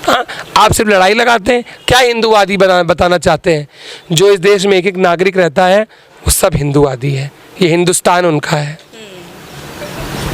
हाँ, आप सिर्फ लड़ाई लगाते हैं। क्या हिंदूवादी बताना चाहते हैं? जो इस देश में एक एक नागरिक रहता है वो सब हिंदूवादी है। ये हिंदुस्तान उनका है।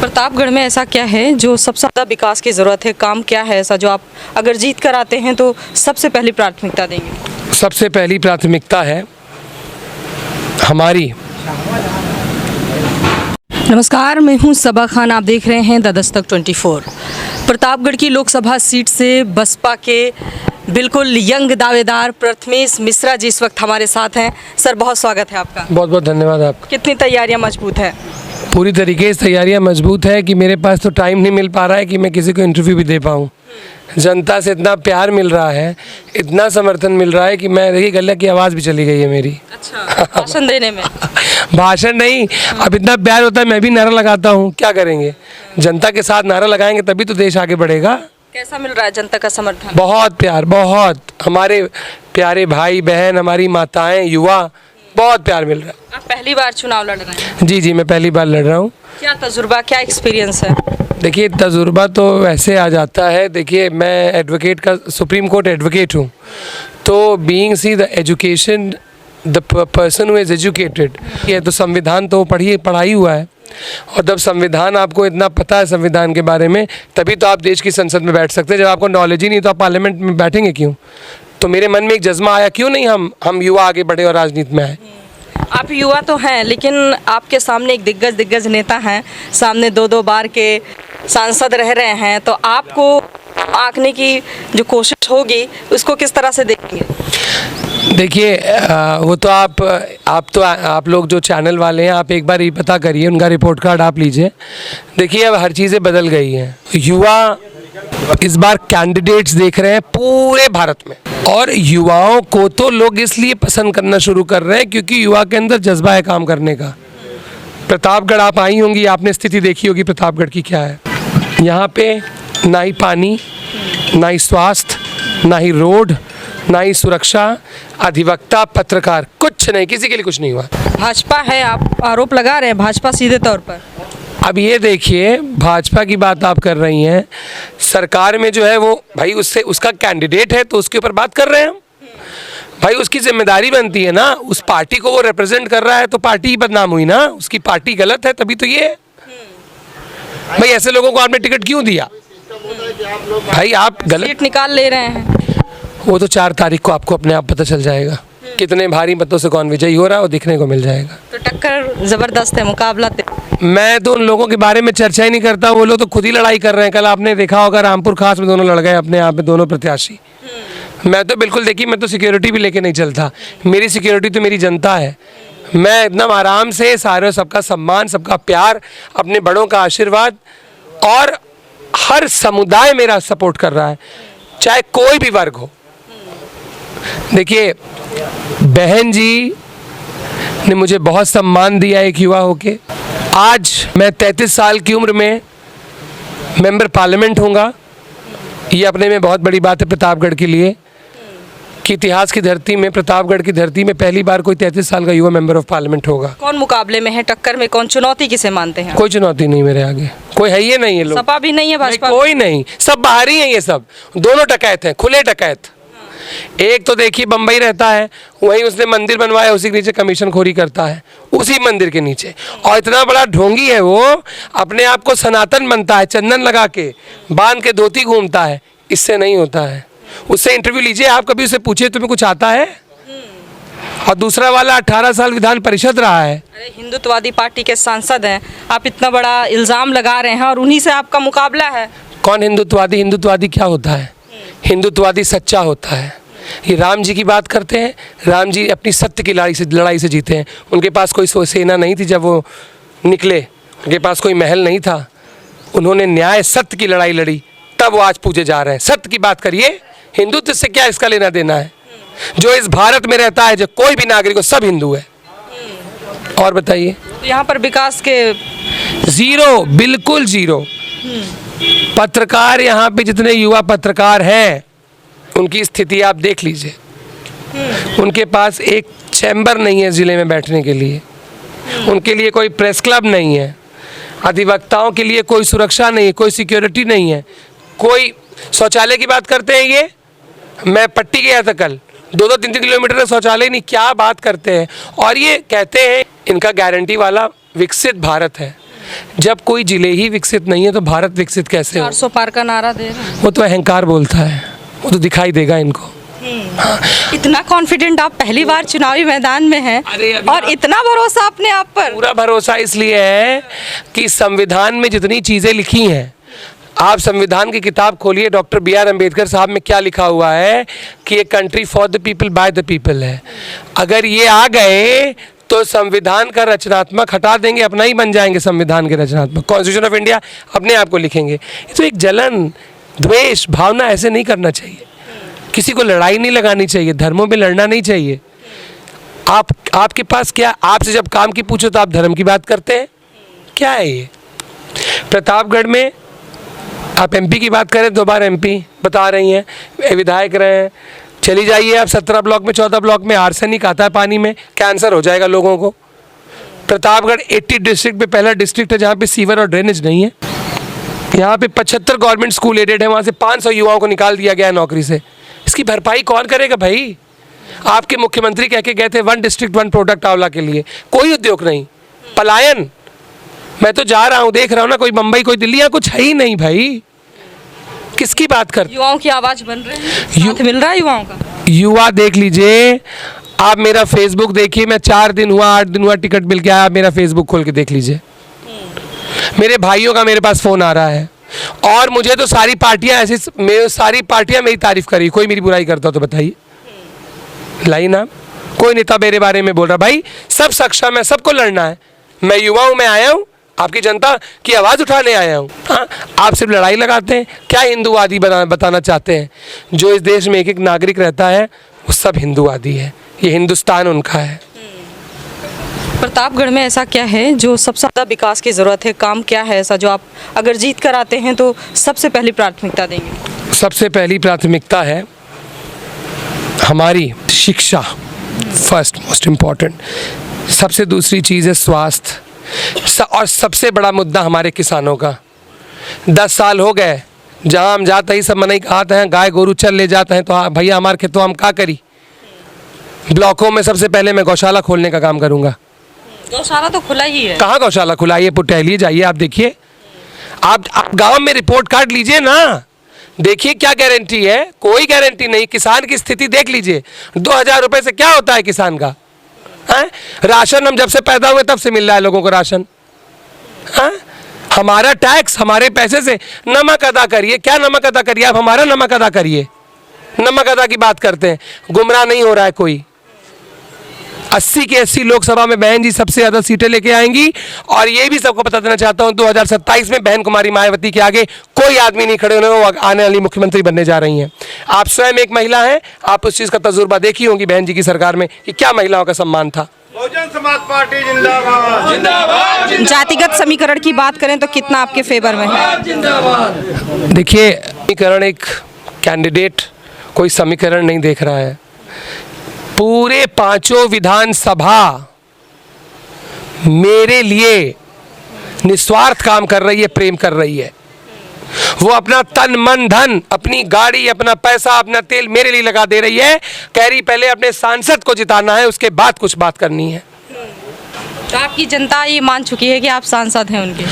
प्रतापगढ़ में ऐसा क्या है जो सबसे ज़्यादा विकास की ज़रूरत है? काम क्या है ऐसा जो आप अगर जीत कर आते हैं तो सबसे पहली प्राथमिकता देंगे? सबसे पहली प्राथमिकता है हमारी। नमस्कार, मैं हूं सबा खान, आप देख रहे हैं द दस्तक 24। प्रतापगढ़ की लोकसभा सीट से बसपा के बिल्कुल यंग दावेदार प्रथमेश मिश्रा जी इस वक्त हमारे साथ हैं। सर, बहुत स्वागत है आपका। बहुत बहुत धन्यवाद आपका। कितनी तैयारियां मजबूत है? पूरी तरीके से तैयारियां मजबूत है कि मेरे पास तो टाइम नहीं मिल पा रहा है कि मैं किसी को इंटरव्यू भी दे पाऊँ। जनता से इतना प्यार मिल रहा है, इतना समर्थन मिल रहा है कि मैं देखिए गले की आवाज़ भी चली गई है मेरी। अच्छा, भाषण देने में? भाषण नहीं, अब इतना प्यार होता है मैं भी नारा लगाता हूँ। क्या करेंगे, जनता के साथ नारा लगाएंगे तभी तो देश आगे बढ़ेगा। कैसा मिल रहा है जनता का समर्थन? बहुत प्यार, बहुत। हमारे प्यारे भाई बहन, हमारी माताएं, युवा, बहुत प्यार मिल रहा है। आप पहली बार चुनाव लड़ रहे हैं? जी जी, मैं पहली बार लड़ रहा हूँ। क्या तजुर्बा, क्या एक्सपीरियंस है? देखिए, तजुर्बा तो वैसे आ जाता है। देखिए, मैं एडवोकेट का, सुप्रीम कोर्ट एडवोकेट हूँ, तो being see the education the person who is educated, ये तो संविधान तो पढ़ाई हुआ है। और जब संविधान आपको इतना पता है संविधान के बारे में, तभी तो आप देश की संसद में बैठ सकते हैं। जब आपको नॉलेज ही नहीं तो आप पार्लियामेंट में बैठेंगे क्यों? तो मेरे मन में एक जज्बा आया, क्यों नहीं हम युवा आगे बढ़े और राजनीति में आए। आप युवा तो हैं, लेकिन आपके सामने एक दिग्गज नेता हैं, सामने दो बार के सांसद रह रहे हैं, तो आपको आंकने की जो कोशिश होगी उसको किस तरह से देखेंगे? देखिए, वो तो आप लोग जो चैनल वाले हैं, आप एक बार ये पता करिए, उनका रिपोर्ट कार्ड आप लीजिए। देखिए, अब हर चीज़ें बदल गई हैं। युवा इस बार कैंडिडेट्स देख रहे हैं पूरे भारत में, और युवाओं को तो लोग इसलिए पसंद करना शुरू कर रहे हैं क्योंकि युवा के अंदर जज्बा है काम करने का। प्रतापगढ़ आप आई होंगी, आपने स्थिति देखी होगी प्रतापगढ़ की क्या है। यहाँ पे ना ही पानी, ना ही स्वास्थ्य, ना ही रोड, ना ही सुरक्षा, अधिवक्ता, पत्रकार, कुछ नहीं, किसी के लिए कुछ नहीं हुआ। भाजपा है, आप आरोप लगा रहे हैं भाजपा सीधे तौर पर। अब ये देखिए, भाजपा की बात आप कर रही हैं, सरकार में जो है वो भाई उसका कैंडिडेट है तो उसके ऊपर बात कर रहे हैं हम। भाई उसकी जिम्मेदारी बनती है ना, उस पार्टी को वो रिप्रेजेंट कर रहा है तो पार्टी ही बदनाम हुई ना, उसकी पार्टी गलत है तभी तो ये। भाई ऐसे लोगों को आपने टिकट क्यों दिया? भाई आप गलत सीट निकाल ले रहे हैं। वो तो 4 तारीख को आपको अपने आप पता चल जाएगा कितने भारी मतों से कौन विजयी हो रहा है, वो दिखने को मिल जाएगा। तो टक्कर जबरदस्त है, मुकाबला। मैं तो उन लोगों के बारे में चर्चा ही नहीं करता, वो लोग तो खुद ही लड़ाई कर रहे हैं। कल आपने देखा होगा रामपुर खास में दोनों लड़ गए अपने यहाँ पे, दोनों प्रत्याशी। मैं तो बिल्कुल, देखिए, मैं तो सिक्योरिटी भी लेके नहीं चलता। मेरी सिक्योरिटी तो मेरी जनता है। मैं एकदम आराम से सारे, सबका सम्मान, सबका प्यार, अपने बड़ों का आशीर्वाद, और हर समुदाय मेरा सपोर्ट कर रहा है, चाहे कोई भी वर्ग हो। देखिए, बहन जी ने मुझे बहुत सम्मान दिया एक युवा होके। आज मैं 33 साल की उम्र में मेंबर पार्लियामेंट होऊंगा। ये अपने में बहुत बड़ी बात है प्रतापगढ़ के लिए कि इतिहास की धरती में, प्रतापगढ़ की धरती में पहली बार कोई 33 साल का युवा मेंबर ऑफ पार्लियामेंट होगा। कौन मुकाबले में है, टक्कर में कौन, चुनौती किसे मानते हैं? कोई चुनौती नहीं मेरे आगे, कोई है ही नहीं है। लोग, सपा भी नहीं है, भाजपा कोई नहीं, सब बाहरी हैं। ये सब दोनों डकैत हैं, खुले डकैत। एक तो देखिए बम्बई रहता है, वहीं उसने मंदिर बनवाया, उसी के नीचे कमीशन खोरी करता है, उसी मंदिर के नीचे। और इतना बड़ा ढोंगी है वो, अपने आप को सनातन बनता है, चंदन लगा के, बांध के धोती घूमता है। इससे नहीं होता है। उससे इंटरव्यू लीजिए आप, कभी उससे पूछिए तुम्हें कुछ आता है। और दूसरा वाला 18 साल विधान परिषद रहा है। अरे, हिंदुत्ववादी पार्टी के सांसद हैं, आप इतना बड़ा इल्जाम लगा रहे हैं और उन्हीं से आपका मुकाबला है। कौन हिंदुत्ववादी? हिंदुत्ववादी क्या होता है? हिंदुत्ववादी सच्चा होता है। ये राम जी की बात करते हैं, राम जी अपनी सत्य की लड़ाई से जीते हैं। उनके पास कोई सेना नहीं थी जब वो निकले, उनके पास कोई महल नहीं था, उन्होंने न्याय सत्य की लड़ाई लड़ी, तब वो आज पूजे जा रहे हैं। सत्य की बात करिए, हिंदुत्व से क्या इसका लेना देना है? जो इस भारत में रहता है, जो कोई भी नागरिक हो, सब हिंदू है। और बताइए, यहाँ पर विकास के जीरो, बिल्कुल जीरो। पत्रकार, यहाँ पे जितने युवा पत्रकार हैं उनकी स्थिति आप देख लीजिए। उनके पास एक चैम्बर नहीं है ज़िले में बैठने के लिए, उनके लिए कोई प्रेस क्लब नहीं है, अधिवक्ताओं के लिए कोई सुरक्षा नहीं है, कोई सिक्योरिटी नहीं है, कोई शौचालय की बात करते हैं ये, मैं पट्टी गया था कल, 2-3 किलोमीटर का शौचालय नहीं, क्या बात करते हैं। और ये कहते हैं इनका गारंटी वाला विकसित भारत है। जब कोई जिले ही विकसित नहीं है तो भारत विकसित कैसे हो? 400 पार का नारा दे रहे हैं। वो तो अहंकार बोलता है, वो तो दिखाई देगा इनको। इतना कॉन्फिडेंट आप पहली बार चुनावी मैदान में हैं और इतना भरोसा अपने आप पर। पूरा भरोसा इसलिए है कि संविधान में जितनी चीज़ें लिखी हैं, आप संविधान की किताब खोलिए, डॉक्टर बी आर अम्बेडकर साहब में क्या लिखा हुआ है कि ये country for the people by the people है। अगर ये आ गए तो संविधान का रचनात्मक हटा देंगे, अपना ही बन जाएंगे संविधान के रचनात्मक। कॉन्स्टिट्यूशन ऑफ इंडिया अपने आप को लिखेंगे। ये तो एक जलन, द्वेष भावना ऐसे नहीं करना चाहिए। किसी को लड़ाई नहीं लगानी चाहिए, धर्मों में लड़ना नहीं चाहिए। आपके पास क्या, आपसे जब काम की पूछो तो आप धर्म की बात करते हैं, क्या है ये? प्रतापगढ़ में आप एमपी की बात करें, 2 बार एमपी बता रही हैं, विधायक रहे हैं। चली जाइए आप 17 ब्लॉक में, 14 ब्लॉक में आर्सेनिक आता है पानी में, कैंसर हो जाएगा लोगों को। प्रतापगढ़ 80 डिस्ट्रिक्ट में पहला डिस्ट्रिक्ट है जहाँ पे सीवर और ड्रेनेज नहीं है। यहाँ पे 75 गवर्नमेंट स्कूल एडेड है, वहाँ से 500 युवाओं को निकाल दिया गया है नौकरी से। इसकी भरपाई कौन करेगा भाई? आपके मुख्यमंत्री कह के गए थे 1 डिस्ट्रिक्ट 1 प्रोडक्ट आंवला के लिए, कोई उद्योग नहीं, पलायन। मैं तो जा रहा हूँ, देख रहा हूँ ना, कोई मुंबई कोई दिल्ली, यहाँ कुछ है ही नहीं भाई। किसकी बात करते? युवाओं की आवाज बन रहे हैं, साथ मिल रहा है युवाओं का। युवा देख लीजिए आप, मेरा फेसबुक देखिए, मैं 4 दिन हुआ 8 दिन हुआ टिकट मिल के आया, आप मेरा फेसबुक खोल के देख लीजिए। मेरे भाइयों का मेरे पास फ़ोन आ रहा है और मुझे तो सारी पार्टियां ऐसी, सारी पार्टियां मेरी तारीफ करी। कोई मेरी बुराई करता हो तो बताइए, लाई ना। कोई नेता मेरे बारे में बोल रहा, भाई सब सक्षम है, सबको लड़ना है। मैं युवा हूँ, मैं आया हूँ आपकी जनता की आवाज़ उठाने आया हूँ। हाँ, आप सिर्फ लड़ाई लगाते हैं। क्या हिंदूवादी बताना चाहते हैं? जो इस देश में एक एक नागरिक रहता है वो सब हिंदूवादी है, ये हिंदुस्तान उनका है। प्रतापगढ़ में ऐसा क्या है जो सबसे ज़्यादा विकास की ज़रूरत है? काम क्या है ऐसा जो आप अगर जीत कर आते हैं तो सबसे पहली प्राथमिकता देंगे? सबसे पहली प्राथमिकता है हमारी शिक्षा, फर्स्ट मोस्ट इम्पॉर्टेंट। सबसे दूसरी चीज़ है स्वास्थ्य, और सबसे बड़ा मुद्दा हमारे किसानों का। 10 साल हो गए, जहाँ हम जाते ही सब मनाई खाते हैं, गाय गोरू चल ले जाते हैं, तो भैया हमारे खेतों हम क्या करी? ब्लॉकों में सबसे पहले मैं गौशाला खोलने का काम करूँगा। गौशाला तो खुला ही है। कहाँ गौशाला खुला है? ये टहलिए जाइए, आप देखिए, आप गांव में रिपोर्ट कार्ड लीजिए ना, देखिए क्या गारंटी है? कोई गारंटी नहीं। किसान की स्थिति देख लीजिए, 2000 रुपये से क्या होता है किसान का? है राशन हम जब से पैदा हुए तब से मिल रहा है लोगों को राशन। है हमारा टैक्स हमारे पैसे से। नमक अदा करिए, क्या नमक अदा करिए? आप हमारा नमक अदा करिए। नमक अदा की बात करते हैं, गुमराह नहीं हो रहा है कोई। 80 के 80 लोकसभा में बहन जी सबसे ज़्यादा सीटें लेके आएंगी। और ये भी सबको बता देना चाहता हूँ, 2027 में बहन कुमारी मायावती के आगे कोई आदमी नहीं खड़े होने, वो आने वाली मुख्यमंत्री बनने जा रही हैं। आप स्वयं एक महिला हैं, आप उस चीज़ का तजुर्बा देखी होंगी बहन जी की सरकार में कि क्या महिलाओं का सम्मान था। बहुजन समाज पार्टी जिंदाबाद जिंदाबाद। जातिगत समीकरण की बात करें तो कितना आपके फेवर में है? जिंदाबाद। देखिए, समीकरण, एक कैंडिडेट कोई समीकरण नहीं देख रहा है। पूरे 5 विधानसभा मेरे लिए निस्वार्थ काम कर रही है, प्रेम कर रही है। वो अपना तन मन धन, अपनी गाड़ी, अपना पैसा, अपना तेल मेरे लिए लगा दे रही है। कह रही पहले अपने सांसद को जिताना है, उसके बाद कुछ बात करनी है। तो आपकी जनता ये मान चुकी है कि आप सांसद हैं उनके?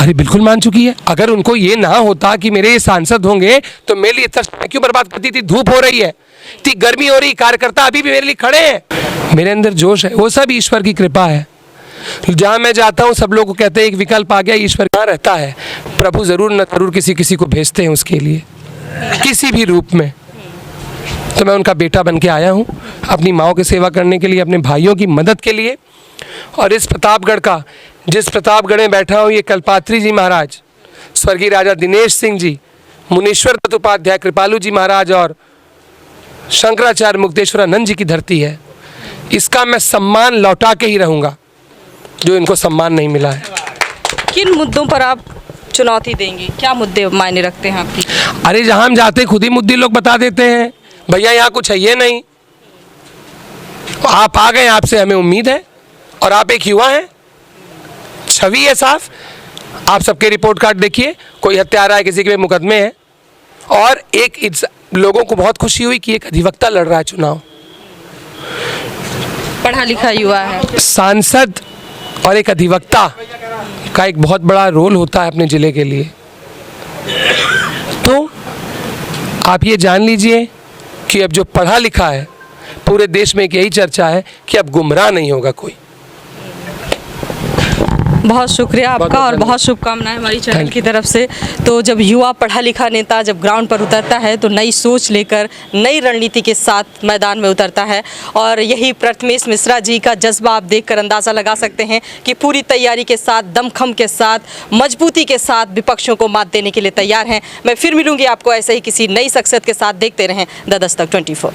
अरे बिल्कुल मान चुकी है। अगर उनको ये ना होता कि मेरे ये सांसद होंगे तो मेरे लिए इतना क्यों बर्बाद करती थी? धूप हो रही है, इतनी गर्मी हो रही, कार्यकर्ता अभी भी मेरे लिए खड़े हैं। मेरे अंदर जोश है, वो सब ईश्वर की कृपा है। जहाँ मैं जाता हूँ सब लोग कहते हैं एक विकल्प आ गया, ईश्वर कहाँ रहता है? प्रभु जरूर न जरूर किसी किसी को भेजते हैं उसके लिए, किसी भी रूप में। तो मैं उनका बेटा बन के आया हूँ, अपनी माँओं की सेवा करने के लिए, अपने भाइयों की मदद के लिए। और इस प्रतापगढ़ का, जिस प्रतापगढ़ में बैठा हूँ, ये कल्पात्री जी महाराज, स्वर्गीय राजा दिनेश सिंह जी, मुनीश्वर दत्त उपाध्याय, कृपालू जी महाराज और शंकराचार्य मुक्तेश्वरानंद जी की धरती है। इसका मैं सम्मान लौटा के ही रहूँगा जो इनको सम्मान नहीं मिला है। किन मुद्दों पर आप चुनौती देंगे? क्या मुद्दे मायने रखते हैं आपकी? अरे जहाँ हम जाते हैं खुद ही मुद्दे लोग बता देते हैं, भैया यहाँ कुछ है ये नहीं। आप आ गए, आपसे हमें उम्मीद है, और आप एक युवा हैं, छवि है साफ। आप सबके रिपोर्ट कार्ड देखिए, कोई हत्यारा है, किसी के मुकदमे हैं, और लोगों को बहुत खुशी हुई कि एक अधिवक्ता लड़ रहा है चुनाव। पढ़ा लिखा युवा है। सांसद और एक अधिवक्ता का एक बहुत बड़ा रोल होता है अपने ज़िले के लिए। तो आप ये जान लीजिए कि अब जो पढ़ा लिखा है, पूरे देश में एक यही चर्चा है कि अब गुमराह नहीं होगा कोई। बहुत शुक्रिया आपका और बहुत शुभकामनाएं हमारी चैनल की तरफ से। तो जब युवा पढ़ा लिखा नेता जब ग्राउंड पर उतरता है तो नई सोच लेकर नई रणनीति के साथ मैदान में उतरता है, और यही प्रथमेश मिश्रा जी का जज्बा आप देखकर अंदाज़ा लगा सकते हैं कि पूरी तैयारी के साथ, दमखम के साथ, मजबूती के साथ विपक्षों को मात देने के लिए तैयार हैं। मैं फिर मिलूंगी आपको ऐसे ही किसी नई शख्सियत के साथ। देखते रहें द दस्तक 24।